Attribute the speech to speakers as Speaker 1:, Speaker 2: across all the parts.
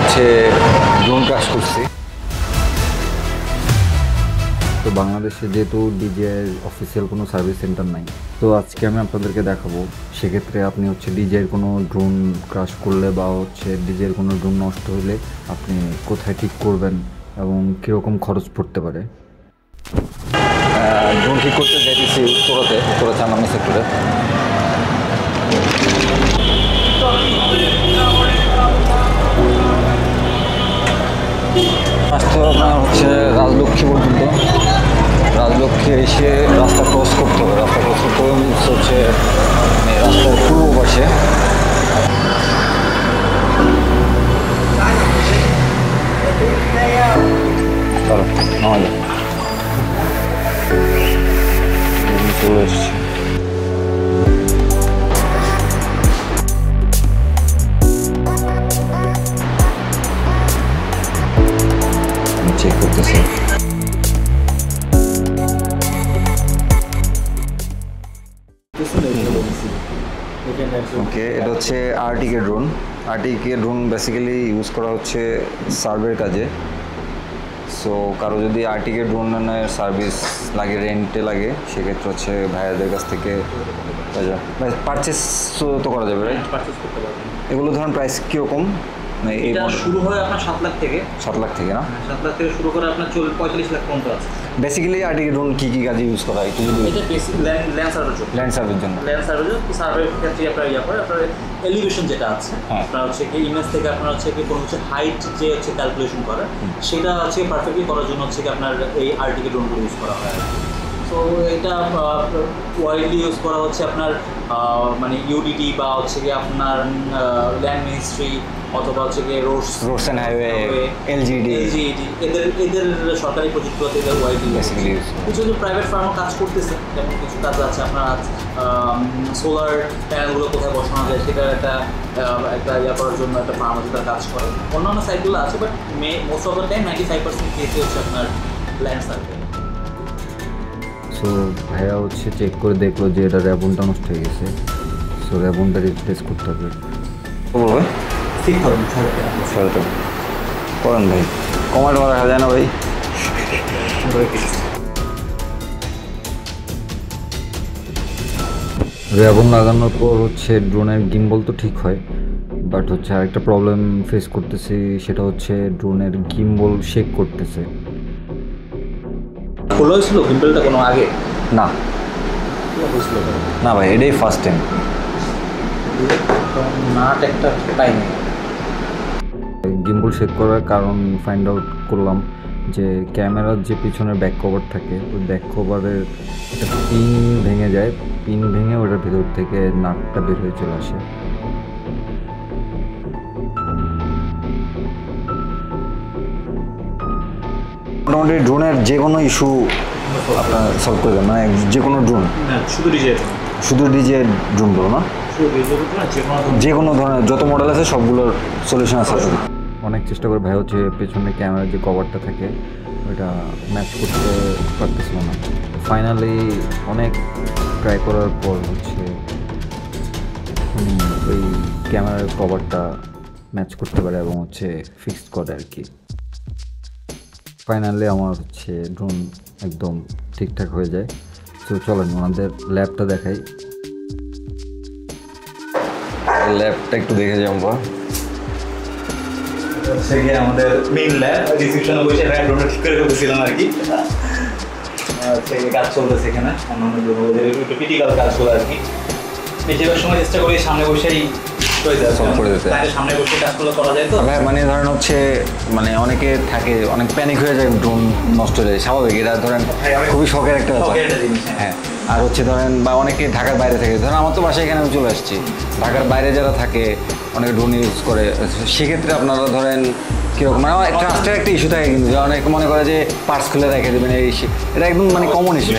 Speaker 1: হচ্ছে drone crush করছি। তো বাংলাদেশে যেহেতু ডিজের অফিসিয়াল কোনো সার্ভিস সেন্টার নাই, তো আজকে আমি আপনাদেরকে দেখাবো সেক্ষেত্রে আপনি হচ্ছে ডিজের কোনো ড্রোন ক্রাশ করলে বা হচ্ছে ডিজের কোনো ড্রোন নষ্ট হলে আপনি কোথায় ঠিক করবেন এবং কীরকম খরচ পড়তে পারে। ড্রোন ঠিক করতে যাইতেছি উত্তরাতে চান্দানি সেক্টরে। আসতে আপনার হচ্ছে রাজলক্ষ্মী পর্যন্ত। রাজলক্ষ্মী এসে রাস্তা ক্রস করতে হবে। রাস্তা ক্রস করতে হবে হচ্ছে রাস্তার পূর্ব পাশে। চলো নামাজ চলে এসছি। চেক করতেছি। ওকে, এটা হচ্ছে আরটিকে ড্রোন। আরটিকে ড্রোন বেসিক্যালি ইউজ করা হচ্ছে সার্ভের কাজে। সো কারো যদি আরটিকে ড্রোনের সার্ভিস লাগে, রেন্টে লাগে, সেক্ষেত্রে হচ্ছে ভাইয়াদের কাছ থেকে পারচেস তো করা যাবে, রাইট?
Speaker 2: পারচেস করতে পারবেন।
Speaker 1: এগুলো ধরুন প্রাইস কীরকম?
Speaker 2: এটা শুরু হয় আপনার 7 লাখ থেকে।
Speaker 1: 7 লাখ থেকে না?
Speaker 2: 7 লাখ থেকে শুরু করে আপনার 45 লাখ পর্যন্ত আছে।
Speaker 1: বেসিক্যালি আরটিকে ড্রোন কী কী কাজে ইউজ করা হয় একটু যদি?
Speaker 2: এটা বেসিক ল্যান্ড সার্ভের জন্য।
Speaker 1: ল্যান্ড সার্ভের জন্য।
Speaker 2: ল্যান্ড সার্ভের জন্য সার্ভের ক্ষেত্রে আপনার করে আপনার এলিভেশন যেটা আছে, আপনার হচ্ছে কি ইমেজ থেকে আপনার হচ্ছে কি কোনো হচ্ছে হাইট যে হচ্ছে ক্যালকুলেশন করে, সেটা হচ্ছে পারফেক্টলি করার জন্য হচ্ছে কি আপনার এই আরটিকে ড্রোনগুলো ইউজ করা হয়। তো এটা ওয়াইডলি ইউজ করা হচ্ছে আপনার মানে ইউডিটি বা হচ্ছে কি আপনার ল্যান্ড মিনিস্ট্রি অথবা হচ্ছে কি রোডস
Speaker 1: অ্যান্ড হাইওয়ে, এলজিডি,
Speaker 2: এদের সরকারি প্রজেক্টগুলোতে এদের ওয়াইডলি
Speaker 1: ইউজ।
Speaker 2: কিছু প্রাইভেট ফার্মও কাজ করতেছে, যেমন কিছু কাজ আছে আপনার সোলার প্যানেলগুলো কোথায় বসানো যায় সেটার একটা ইয়া করার জন্য একটা ফার্ম আছে, তার কাজ করে। অন্যান্য সাইটগুলো আছে, but most of the time 95% কেসই হচ্ছে আপনার ল্যান্ড সার্ভে।
Speaker 1: সো ভাইয়া হচ্ছে চেক করে দেখলো যে এটা র্যাবনটা নষ্ট হয়ে গেছে। সো র্যাবনটা রিপ্লেস করতে হবে। বলবে 6,000 করেন ভাই, কমান্ড রাখা যায় না ভাই? র্যাবন লাগানোর পর হচ্ছে ড্রোনের গিম্বল তো ঠিক হয়, বাট হচ্ছে আরেকটা প্রবলেম ফেস করতেছি, সেটা হচ্ছে ড্রোনের গিম্বল শেক করতেছে।
Speaker 2: খোলা হয়েছিল গিম্বলটা কোনো আগে?
Speaker 1: না না ভাই, এটাই ফার্স্ট টাইম।
Speaker 2: নাট একটা টাইম
Speaker 1: গিম্বল শেক করার কারণ ফাইন্ড আউট করলাম যে ক্যামেরার যে পিছনের ব্যাক কভার থাকে, ওই ব্যাক কভারের একটা পিন ভেঙে যায়। পিন ভেঙে ওটার ভিতর থেকে নাটটা বের হয়ে চলে আসে। মোটামুটি ড্রোনের যে কোনো ইস্যু আপনার সলভ করে দেন, মানে যে কোনো ড্রোন? শুধু ডিজে ড্রোনগুলো না, যে কোনো ধরনের যত মডেল আছে সবগুলোর সলিউশন আছে। অনেক চেষ্টা করে ভাই হচ্ছে পেছনে ক্যামেরার যে কভারটা থাকে ওইটা ম্যাচ করতে পারতেছিল না। ফাইনালি অনেক ট্রাই করার পর হচ্ছে ওই ক্যামেরার কভারটা ম্যাচ করতে পারে এবং হচ্ছে ফিক্সড করে আর কি। ফাইনালি আমার হচ্ছে ড্রোন একদম ঠিকঠাক হয়ে যায়। তো চলেন ওনাদের ল্যাবটা দেখাই। ল্যাবটা একটু দেখে যাই আমরা।
Speaker 2: হচ্ছে গিয়ে আমাদের মেইন ল্যাব, রিসেপশনে বসে ড্রোনটা ঠিক করে করতেছিলাম আর কি। হচ্ছে কাজ চলতেছে এখানে, অন্যান্য একটু ক্রিটিক্যাল কাজগুলো আর কি। বেশিরভাগ সময় চেষ্টা করি সামনে বসেই সামনে বসে কাজগুলো করা যায়। তো
Speaker 1: মানে ধরেন হচ্ছে মানে অনেকে থাকে অনেক প্যানিক হয়ে যায় ড্রোন নষ্ট হয়ে যায়, স্বাভাবিক। এটা ধরেন খুবই শখের একটা ব্যাপার। হ্যাঁ, আর হচ্ছে ধরেন বা অনেকে ঢাকার বাইরে থাকে, ধরেন আমার তো বাসায় এখানে আমি চলে আসছি, ঢাকার বাইরে যারা থাকে অনেকে ড্রোন ইউজ করে, সেক্ষেত্রে আপনারা ধরেন কীরকম মানে ট্রাস্টের একটা ইস্যু থাকে, কিন্তু অনেকে মনে করে যে পার্স খুলে রেখে দেবেন, এই এটা একদম মানে কমন ইস্যু।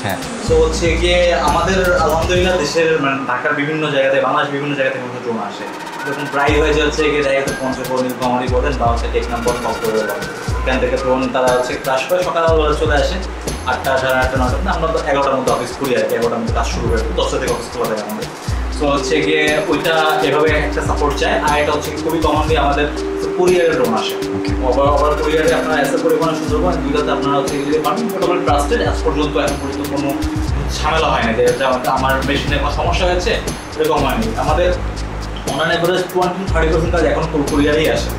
Speaker 2: হ্যাঁ, তো হচ্ছে গিয়ে আমাদের আলহামদুলিল্লাহ দেশের মানে ঢাকার বিভিন্ন জায়গাতে, বাংলাদেশ বিভিন্ন জায়গা থেকে ড্রোন আসে। এরকম প্রায় হয়ে যাচ্ছে গিয়ে জায়গাতে পঞ্চগড়, নীলফামারী বলেন বা হচ্ছে টেকনাফ, কক্সবাজার বলেন, এখান থেকে ড্রোন তারা হচ্ছে ক্রাশ করে সকালবেলা চলে আসে 8টা, সাড়ে 8টা, 9টা, আমরা তো 11টার মধ্যে অফিস খুলি আর কি। 11টার মধ্যে কাজ শুরু করে 10টা থেকে অফিস খোলা থাকে আমাদের। সো হচ্ছে গিয়ে ওইটা এভাবে একটা সাপোর্ট চায়। আর এটা হচ্ছে খুবই কমনলি আমাদের কুরিয়ারের ড্রোন আসে। ওভার কুরিয়ারে আপনারা অ্যাসেট পরিবহন সুন্দরবন দুইটাতে আপনারা হচ্ছে গিয়ে পাবেন মোটামুটি ট্রাস্টেড। আজ পর্যন্ত এখন পর্যন্ত কোনো ঝামেলা হয় না যে আমার মেশিনে কোনো সমস্যা হয়েছে, এরকম হয়নি। আমাদের অনলাইন অ্যাভারেজ 20-30% কাজ এখন কুরিয়ারেই আসে।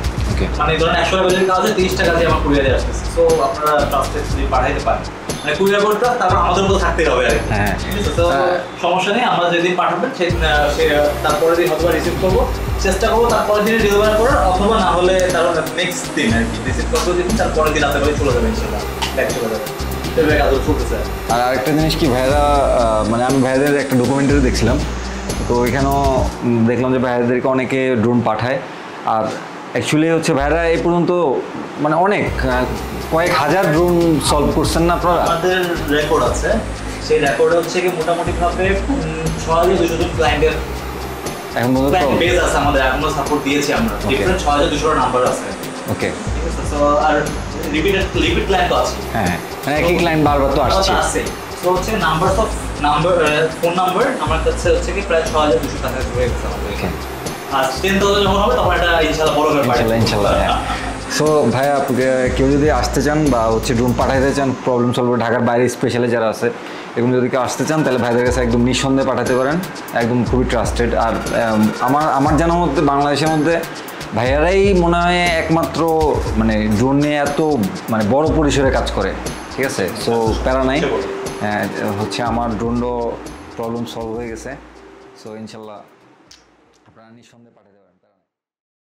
Speaker 2: মানে ধরেন 100 টাকা কাজ হয় 30 টাকা দিয়ে আমার কুরিয়ারে আসতেছে। সো আপনারা ট্রাস্টেড যদি পাঠাইতে পারেন মানে কুরিয়ার কোডটা তারপর আমাদের মতো থাকতে হবে আর কি। ঠিক আছে, তো সমস্যা নেই। আমরা যেদিন পাঠাবেন সেদিন তারপরের দিন অথবা রিসিভ করবো, চেষ্টা করবো তারপরের দিনে ডেলিভার করার, অথবা না হলে তারপর নেক্সট দিন আর কি রিসিভ করবো দিন, তারপরের দিন রাতে করে চলে যাবে ইনশাল্লাহ, ব্যাক চলে যাবে।
Speaker 1: আর আরেকটা জিনিস কি ভাইরা, মানে আমি ভাইদের একটা ডকুমেন্টারি দেখছিলাম, তো ওইখানেও দেখলাম যে ভাইদেরকে অনেকে ড্রোন পাঠায়। আর অ্যাকচুয়ালি হচ্ছে ভাইরা এই পর্যন্ত মানে অনেক কয়েক হাজার ড্রোন সলভ করছেন না আপনারা?
Speaker 2: আমাদের রেকর্ড আছে, সেই রেকর্ড হচ্ছে কি মোটামুটিভাবে 6200 জন ক্লায়েন্টের
Speaker 1: এখন পর্যন্ত
Speaker 2: বেস আছে আমাদের, এখনো সাপোর্ট দিয়েছি আমরা। ডিফারেন্ট 6200 নাম্বার আছে।
Speaker 1: ওকে,
Speaker 2: ঠিক আছে। সো আর রিপিট ক্লায়েন্ট আছে।
Speaker 1: হ্যাঁ, মানে একই ক্লায়েন্ট বারবার তো আসছে।
Speaker 2: সো হচ্ছে ফোন নাম্বার আমার কাছে হচ্ছে কি প্রায় 6200 টাকা হয়ে গেছে আমাদের। আর 10,000 যখন হবে তখন এটা ইনশাআল্লাহ বড় ব্যাপার।
Speaker 1: ইনশাআল্লাহ। সো ভাইয়া, কেউ যদি আসতে চান বা হচ্ছে ড্রোন পাঠাইতে চান প্রবলেম সলভার, ঢাকার বাইরে স্পেশালি যারা আছে এরকম যদি কেউ আসতে চান, তাহলে ভাইদের কাছে একদম নিঃসন্দেহে পাঠাতে পারেন, একদম খুবই ট্রাস্টেড। আর আমার জানার মধ্যে বাংলাদেশের মধ্যে ভাইয়ারাই মনে হয় একমাত্র মানে ড্রোন নিয়ে এত মানে বড় পরিসরে কাজ করে। ঠিক আছে, সো প্যারা নাই, হচ্ছে আমার ড্রোনও প্রবলেম সলভ হয়ে গেছে। সো ইনশাল্লাহ আপনারা নিঃসন্দেহে